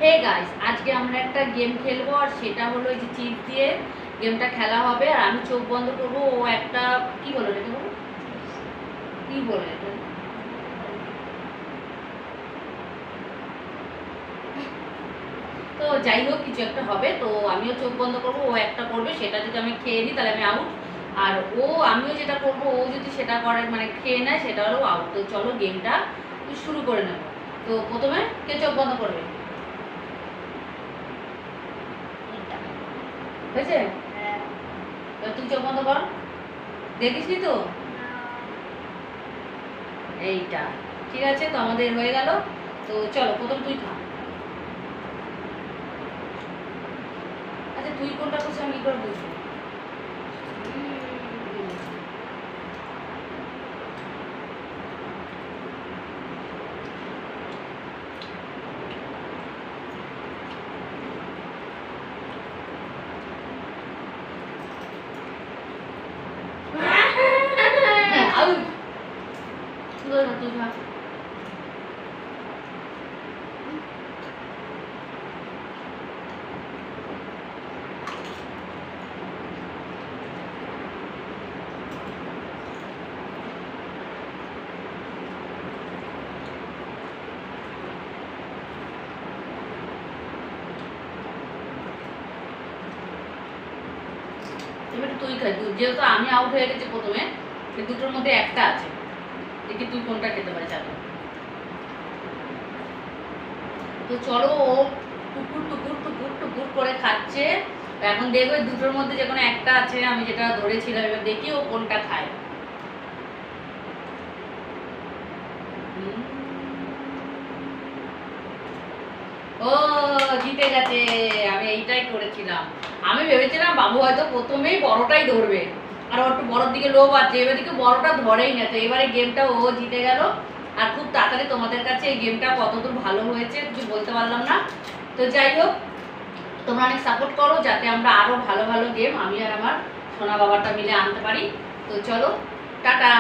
Hey guys, আজকে আমরা একটা গেম খেলবো আর সেটা হলো এই যে চিপ দিয়ে গেমটা খেলা হবে। আর আমি চোখ বন্ধ করবো, ও একটা কি বলো এটা বলো, কি বলে এটা, তো যাই হোক কিছু একটা হবে। তো আমিও চোখ বন্ধ করবো, ও একটা করবে, সেটা যদি আমি খেয়ে নিই তাহলে আমি আউট। আর আমিও যেটা করবো ও যদি সেটা করে মানে খেয়ে নেয় সেটা হলো আউট। তো চলো গেমটা শুরু করে নেব। তো প্রথমে কে চোখ বন্ধ করবে? হয়েছে? এবার তুই চোখ বন্ধ কর। দেখিস নি তো? এইটা ঠিক আছে, তো আমাদের হয়ে গেল। তো চলো প্রথম তুই খা। আচ্ছা তুই কোনটা করছিস আমি কি করে বুঝবো? হ্যাঁ আমি তুই খা। এবার তুই খা, যেহেতু আমি আউট হয়ে গেছি প্রথমে, এই দুটোর মধ্যে একটা আছে, দেখি তুই কোনটা খেতে পারিস আগে। তো চলো, ও টুকুর টুকুর টুকুর টুকুর করে খাচ্ছে। এখন দেখবে দুটোর মধ্যে যে কোনো একটা আছে, আমি যেটা ধরেছিলাম, এবার দেখি ও কোনটা খায়। ও জিতে গেছে, আমি এইটাই করেছিলাম। আমি ভেবেছিলাম বাবু হয়তো প্রথমেই বড়টাই ধরবে, আর ওর একটু বড়োর দিকে লোভ আছে, এবার দিকে বড়টা ধরেই না। তো এবারে গেমটা ও জিতে গেল। আর খুব তাড়াতাড়ি তোমাদের কাছে এই গেমটা কতদূর ভালো হয়েছে কিছু বলতে পারলাম না। তো যাই হোক, তোমরা অনেক সাপোর্ট করো যাতে আমরা আরও ভালো ভালো গেম আমি আর আমার সোনা বাবাটা মিলে আনতে পারি। তো চলো, টাটা।